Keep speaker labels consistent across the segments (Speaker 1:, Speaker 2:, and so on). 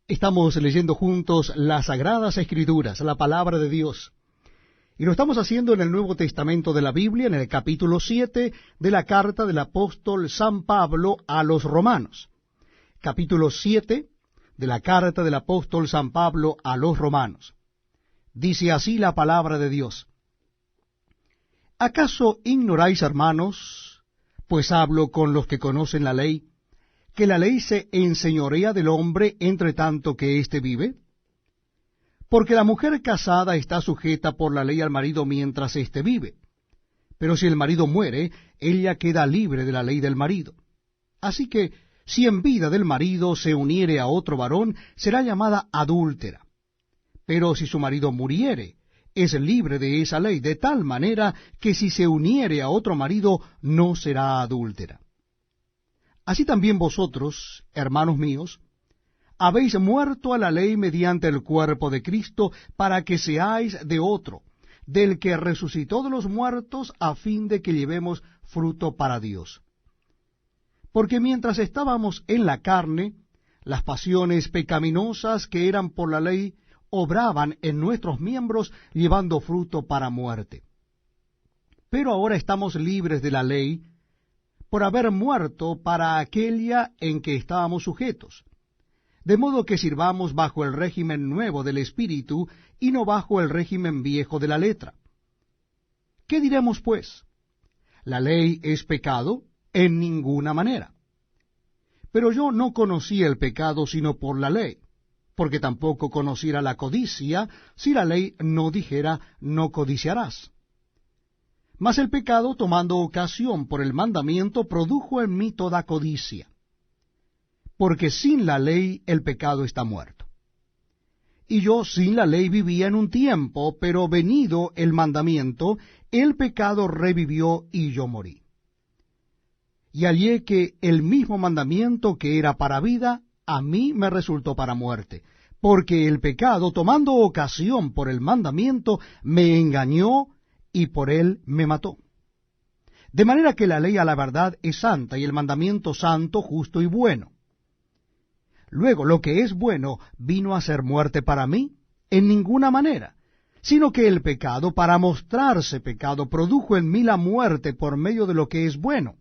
Speaker 1: Estamos leyendo juntos las Sagradas Escrituras, la Palabra de Dios. Y lo estamos haciendo en el Nuevo Testamento de la Biblia, en el capítulo 7 de la carta del apóstol San Pablo a los Romanos. Capítulo 7 de la carta del apóstol San Pablo a los Romanos. Dice así la Palabra de Dios. ¿Acaso ignoráis, hermanos, pues hablo con los que conocen la ley, que la ley se enseñorea del hombre entre tanto que éste vive? Porque la mujer casada está sujeta por la ley al marido mientras éste vive. Pero si el marido muere, ella queda libre de la ley del marido. Así que, si en vida del marido se uniere a otro varón, será llamada adúltera. Pero si su marido muriere, es libre de esa ley, de tal manera que si se uniere a otro marido, no será adúltera. Así también vosotros, hermanos míos, habéis muerto a la ley mediante el cuerpo de Cristo, para que seáis de otro, del que resucitó de los muertos, a fin de que llevemos fruto para Dios. Porque mientras estábamos en la carne, las pasiones pecaminosas que eran por la ley obraban en nuestros miembros, llevando fruto para muerte. Pero ahora estamos libres de la ley, por haber muerto para aquella en que estábamos sujetos, de modo que sirvamos bajo el régimen nuevo del Espíritu y no bajo el régimen viejo de la letra. ¿Qué diremos, pues? ¿La ley es pecado? En ninguna manera. Pero yo no conocí el pecado sino por la ley, porque tampoco conociera la codicia si la ley no dijera no codiciarás. Mas el pecado, tomando ocasión por el mandamiento, produjo en mí toda codicia. Porque sin la ley el pecado está muerto. Y yo sin la ley vivía en un tiempo, pero venido el mandamiento, el pecado revivió y yo morí. Y hallé que el mismo mandamiento que era para vida, a mí me resultó para muerte, porque el pecado, tomando ocasión por el mandamiento, me engañó y por él me mató. De manera que la ley a la verdad es santa, y el mandamiento santo, justo y bueno. Luego, lo que es bueno vino a ser muerte para mí, en ninguna manera, sino que el pecado, para mostrarse pecado, produjo en mí la muerte por medio de lo que es bueno,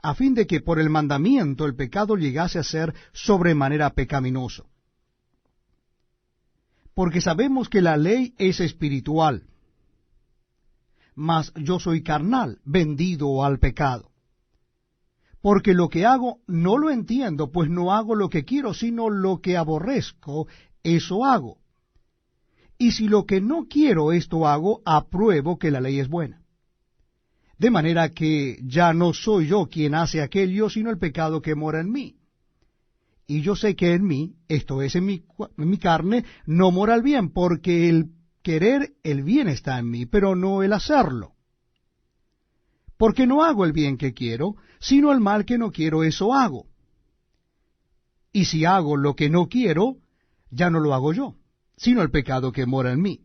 Speaker 1: a fin de que por el mandamiento el pecado llegase a ser sobremanera pecaminoso. Porque sabemos que la ley es espiritual, mas yo soy carnal, vendido al pecado. Porque lo que hago no lo entiendo, pues no hago lo que quiero, sino lo que aborrezco, eso hago. Y si lo que no quiero esto hago, apruebo que la ley es buena. De manera que ya no soy yo quien hace aquello, sino el pecado que mora en mí. Y yo sé que en mí, esto es en mi carne, no mora el bien, porque el querer el bien está en mí, pero no el hacerlo. Porque no hago el bien que quiero, sino el mal que no quiero, eso hago. Y si hago lo que no quiero, ya no lo hago yo, sino el pecado que mora en mí.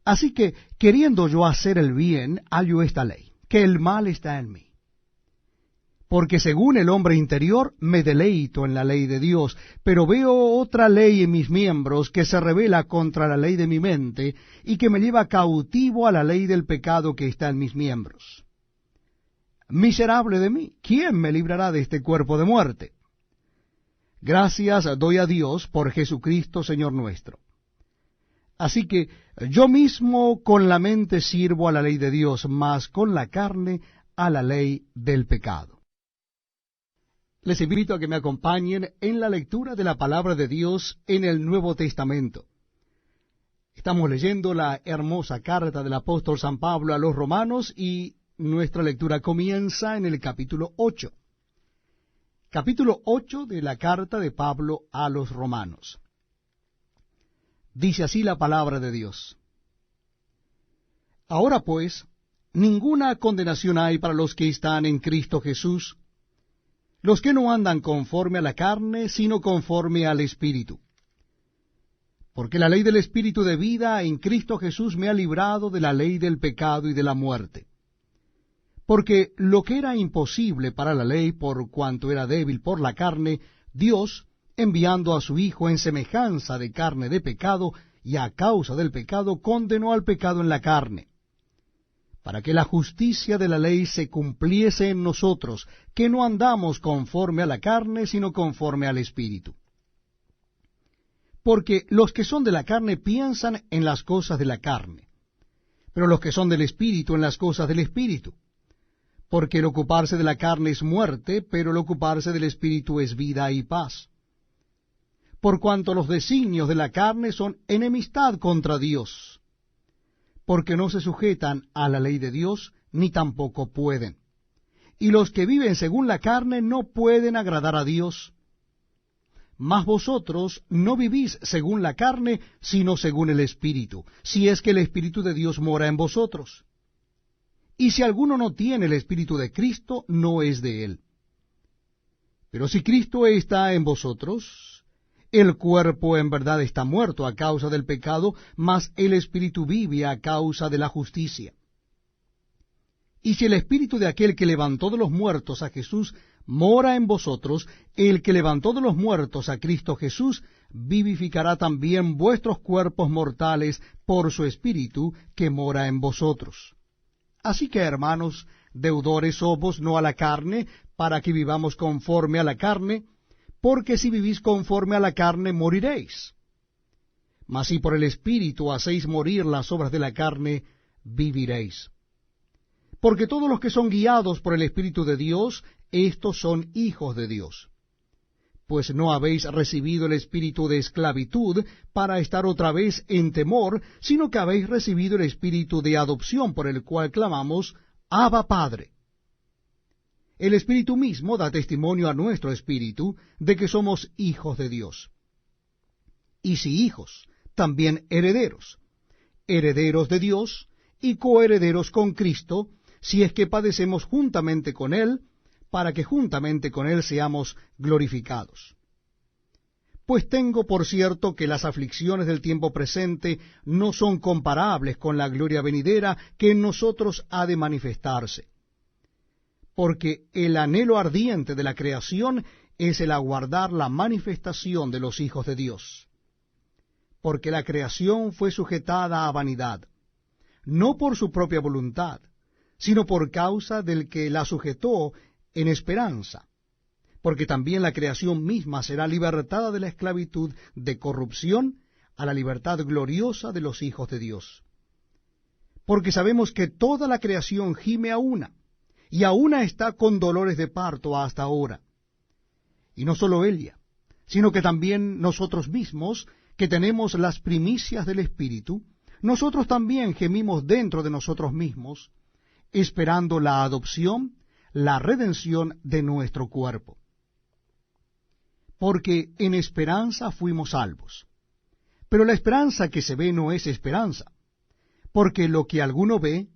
Speaker 1: Así que, queriendo yo hacer el bien, hallo esta ley, que el mal está en mí. Porque según el hombre interior me deleito en la ley de Dios, pero veo otra ley en mis miembros que se rebela contra la ley de mi mente y que me lleva cautivo a la ley del pecado que está en mis miembros. Miserable de mí, ¿quién me librará de este cuerpo de muerte? Gracias doy a Dios por Jesucristo Señor nuestro. Así que yo mismo con la mente sirvo a la ley de Dios, mas con la carne a la ley del pecado. Les invito a que me acompañen en la lectura de la Palabra de Dios en el Nuevo Testamento. Estamos leyendo la hermosa carta del apóstol San Pablo a los Romanos y nuestra lectura comienza en el capítulo 8. Capítulo 8 de la carta de Pablo a los Romanos. Dice así la Palabra de Dios. Ahora pues, ninguna condenación hay para los que están en Cristo Jesús, los que no andan conforme a la carne, sino conforme al Espíritu. Porque la ley del Espíritu de vida en Cristo Jesús me ha librado de la ley del pecado y de la muerte. Porque lo que era imposible para la ley, por cuanto era débil por la carne, Dios, enviando a su Hijo en semejanza de carne de pecado, y a causa del pecado condenó al pecado en la carne, para que la justicia de la ley se cumpliese en nosotros, que no andamos conforme a la carne, sino conforme al Espíritu. Porque los que son de la carne piensan en las cosas de la carne, pero los que son del Espíritu en las cosas del Espíritu. Porque el ocuparse de la carne es muerte, pero el ocuparse del Espíritu es vida y paz. Por cuanto los designios de la carne son enemistad contra Dios, porque no se sujetan a la ley de Dios, ni tampoco pueden. Y los que viven según la carne no pueden agradar a Dios. Mas vosotros no vivís según la carne, sino según el Espíritu, si es que el Espíritu de Dios mora en vosotros. Y si alguno no tiene el Espíritu de Cristo, no es de él. Pero si Cristo está en vosotros, el cuerpo en verdad está muerto a causa del pecado, mas el Espíritu vive a causa de la justicia. Y si el Espíritu de aquel que levantó de los muertos a Jesús mora en vosotros, el que levantó de los muertos a Cristo Jesús vivificará también vuestros cuerpos mortales por su Espíritu que mora en vosotros. Así que, hermanos, deudores somos no a la carne, para que vivamos conforme a la carne, porque si vivís conforme a la carne, moriréis. Mas si por el Espíritu hacéis morir las obras de la carne, viviréis. Porque todos los que son guiados por el Espíritu de Dios, estos son hijos de Dios. Pues no habéis recibido el espíritu de esclavitud para estar otra vez en temor, sino que habéis recibido el espíritu de adopción, por el cual clamamos, Abba, Padre. El Espíritu mismo da testimonio a nuestro espíritu de que somos hijos de Dios. Y si hijos, también herederos, herederos de Dios y coherederos con Cristo, si es que padecemos juntamente con Él, para que juntamente con Él seamos glorificados. Pues tengo por cierto que las aflicciones del tiempo presente no son comparables con la gloria venidera que en nosotros ha de manifestarse. Porque el anhelo ardiente de la creación es el aguardar la manifestación de los hijos de Dios. Porque la creación fue sujetada a vanidad, no por su propia voluntad, sino por causa del que la sujetó en esperanza, porque también la creación misma será libertada de la esclavitud de corrupción a la libertad gloriosa de los hijos de Dios. Porque sabemos que toda la creación gime a una, y a una está con dolores de parto hasta ahora. Y no solo ella, sino que también nosotros mismos, que tenemos las primicias del Espíritu, nosotros también gemimos dentro de nosotros mismos, esperando la adopción, la redención de nuestro cuerpo. Porque en esperanza fuimos salvos. Pero la esperanza que se ve no es esperanza, porque lo que alguno ve,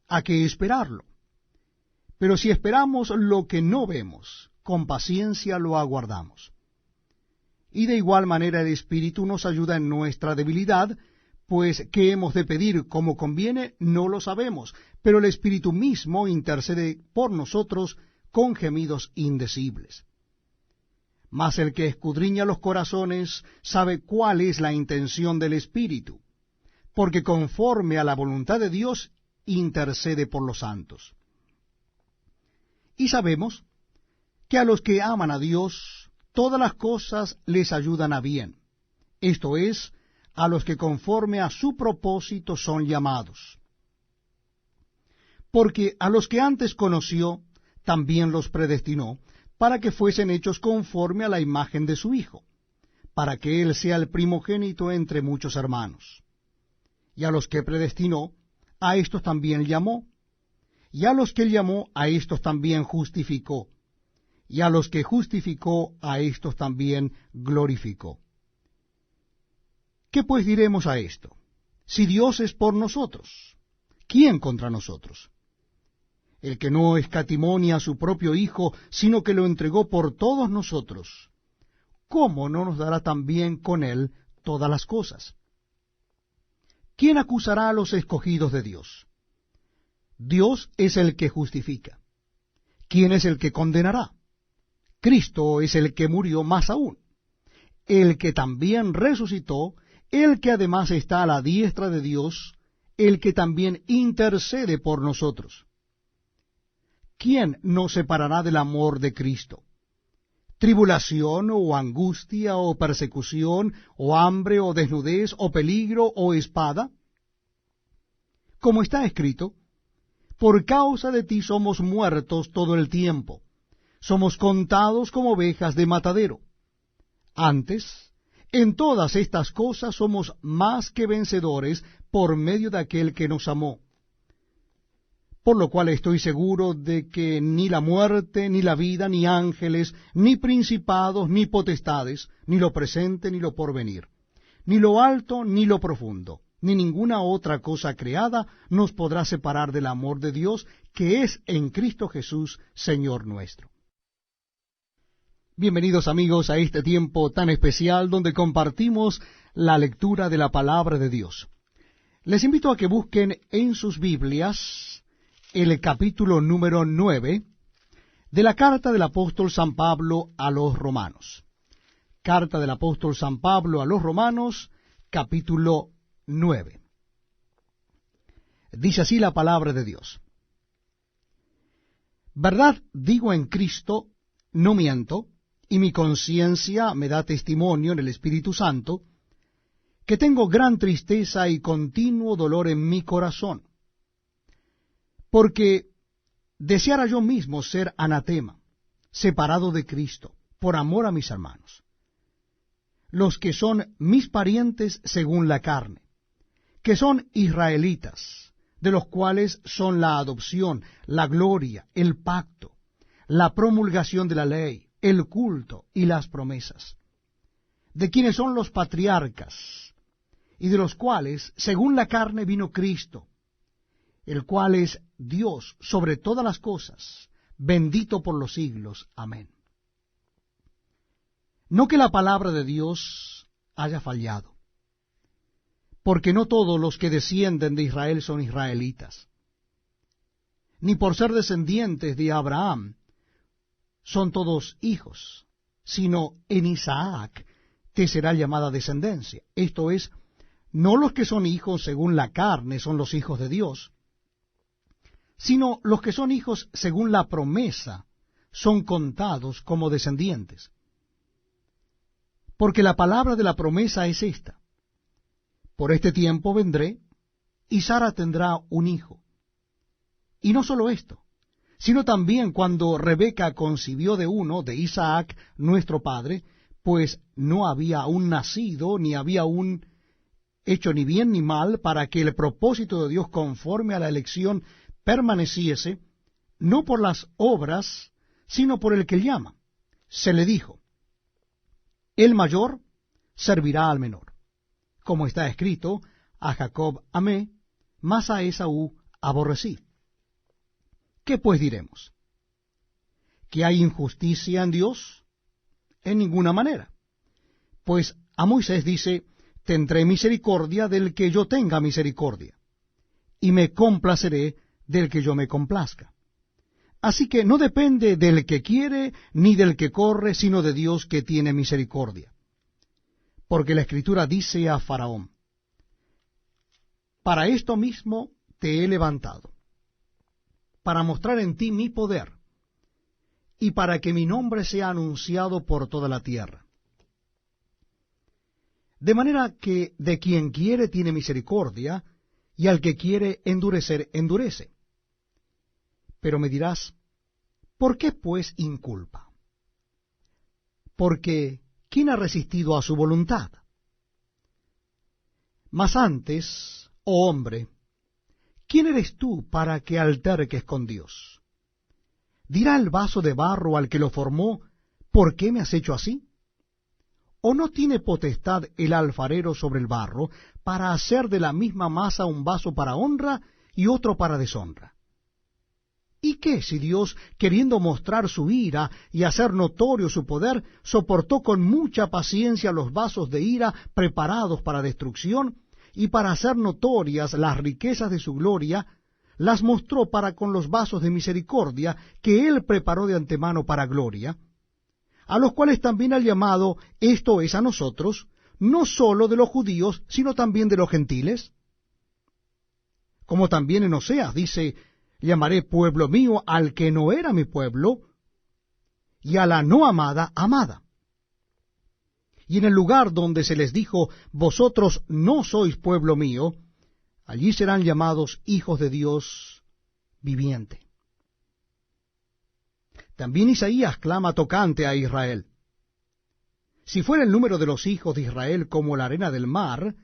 Speaker 1: ¿a qué esperarlo? Pero si esperamos lo que no vemos, con paciencia lo aguardamos. Y de igual manera el Espíritu nos ayuda en nuestra debilidad, pues qué hemos de pedir como conviene no lo sabemos, pero el Espíritu mismo intercede por nosotros con gemidos indecibles. Mas el que escudriña los corazones sabe cuál es la intención del Espíritu, porque conforme a la voluntad de Dios intercede por los santos. Y sabemos que a los que aman a Dios, todas las cosas les ayudan a bien, esto es, a los que conforme a su propósito son llamados. Porque a los que antes conoció, también los predestinó, para que fuesen hechos conforme a la imagen de su Hijo, para que Él sea el primogénito entre muchos hermanos. Y a los que predestinó, a éstos también llamó, y a los que llamó, a éstos también justificó, y a los que justificó, a éstos también glorificó. ¿Qué pues diremos a esto? Si Dios es por nosotros, ¿quién contra nosotros? El que no escatimó ni a su propio Hijo, sino que lo entregó por todos nosotros, ¿cómo no nos dará también con Él todas las cosas? ¿Quién acusará a los escogidos de Dios? Dios es el que justifica. ¿Quién es el que condenará? Cristo es el que murió, más aún, el que también resucitó, el que además está a la diestra de Dios, el que también intercede por nosotros. ¿Quién nos separará del amor de Cristo? ¿Tribulación, o angustia, o persecución, o hambre, o desnudez, o peligro, o espada? Como está escrito, por causa de ti somos muertos todo el tiempo, somos contados como ovejas de matadero. Antes, en todas estas cosas somos más que vencedores por medio de aquel que nos amó. Por lo cual estoy seguro de que ni la muerte, ni la vida, ni ángeles, ni principados, ni potestades, ni lo presente, ni lo porvenir, ni lo alto, ni lo profundo, ni ninguna otra cosa creada nos podrá separar del amor de Dios, que es en Cristo Jesús, Señor nuestro. Bienvenidos amigos a este tiempo tan especial donde compartimos la lectura de la palabra de Dios. Les invito a que busquen en sus Biblias el capítulo número 9 de la carta del apóstol San Pablo a los Romanos. Carta del apóstol San Pablo a los Romanos, capítulo 9. Dice así la palabra de Dios. Verdad digo en Cristo, no miento, y mi conciencia me da testimonio en el Espíritu Santo, que tengo gran tristeza y continuo dolor en mi corazón, porque deseara yo mismo ser anatema, separado de Cristo, por amor a mis hermanos, los que son mis parientes según la carne, que son israelitas, de los cuales son la adopción, la gloria, el pacto, la promulgación de la ley, el culto y las promesas, de quienes son los patriarcas, y de los cuales, según la carne, vino Cristo, el cual es Dios sobre todas las cosas, bendito por los siglos. Amén. No que la palabra de Dios haya fallado, porque no todos los que descienden de Israel son israelitas, ni por ser descendientes de Abraham son todos hijos, sino en Isaac te será llamada descendencia. Esto es, no los que son hijos según la carne son los hijos de Dios, sino los que son hijos según la promesa son contados como descendientes. Porque la palabra de la promesa es esta: por este tiempo vendré, y Sara tendrá un hijo. Y no solo esto, sino también cuando Rebeca concibió de uno, de Isaac, nuestro padre, pues no había aún nacido, ni había aún hecho ni bien ni mal, para que el propósito de Dios conforme a la elección permaneciese, no por las obras, sino por el que llama. Se le dijo, el mayor servirá al menor. Como está escrito, a Jacob amé, mas a Esaú aborrecí. ¿Qué pues diremos? ¿Que hay injusticia en Dios? En ninguna manera. Pues a Moisés dice, tendré misericordia del que yo tenga misericordia, y me complaceré del que yo me complazca. Así que no depende del que quiere ni del que corre, sino de Dios que tiene misericordia. Porque la Escritura dice a Faraón, para esto mismo te he levantado, para mostrar en ti mi poder, y para que mi nombre sea anunciado por toda la tierra. De manera que de quien quiere tiene misericordia, y al que quiere endurecer, endurece. Pero me dirás, ¿por qué pues inculpa? Porque, ¿quién ha resistido a su voluntad? Mas antes, oh hombre, ¿quién eres tú para que alterques con Dios? ¿Dirá el vaso de barro al que lo formó, ¿por qué me has hecho así? ¿O no tiene potestad el alfarero sobre el barro para hacer de la misma masa un vaso para honra y otro para deshonra? ¿Y qué si Dios, queriendo mostrar su ira y hacer notorio su poder, soportó con mucha paciencia los vasos de ira preparados para destrucción, y para hacer notorias las riquezas de su gloria, las mostró para con los vasos de misericordia que él preparó de antemano para gloria, a los cuales también ha llamado, esto es a nosotros, no sólo de los judíos, sino también de los gentiles? Como también en Oseas dice, llamaré pueblo mío al que no era mi pueblo, y a la no amada, amada. Y en el lugar donde se les dijo, vosotros no sois pueblo mío, allí serán llamados hijos de Dios viviente. También Isaías clama tocante a Israel. Si fuera el número de los hijos de Israel como la arena del mar,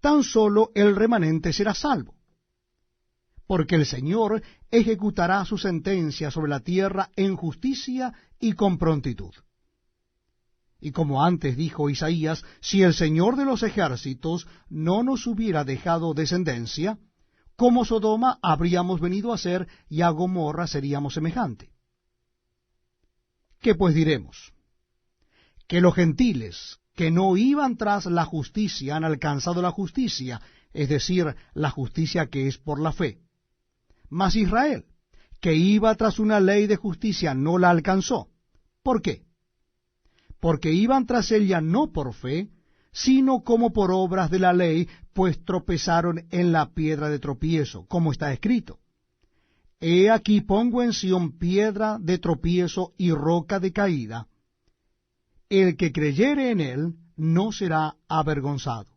Speaker 1: tan solo el remanente será salvo. Porque el Señor ejecutará su sentencia sobre la tierra en justicia y con prontitud. Y como antes dijo Isaías, si el Señor de los ejércitos no nos hubiera dejado descendencia, como Sodoma habríamos venido a ser, y a Gomorra seríamos semejante. ¿Qué pues diremos? Que los gentiles que no iban tras la justicia han alcanzado la justicia, es decir, la justicia que es por la fe. Mas Israel, que iba tras una ley de justicia, no la alcanzó. ¿Por qué? Porque iban tras ella no por fe, sino como por obras de la ley, pues tropezaron en la piedra de tropiezo, como está escrito. He aquí pongo en Sión piedra de tropiezo y roca de caída. El que creyere en él no será avergonzado.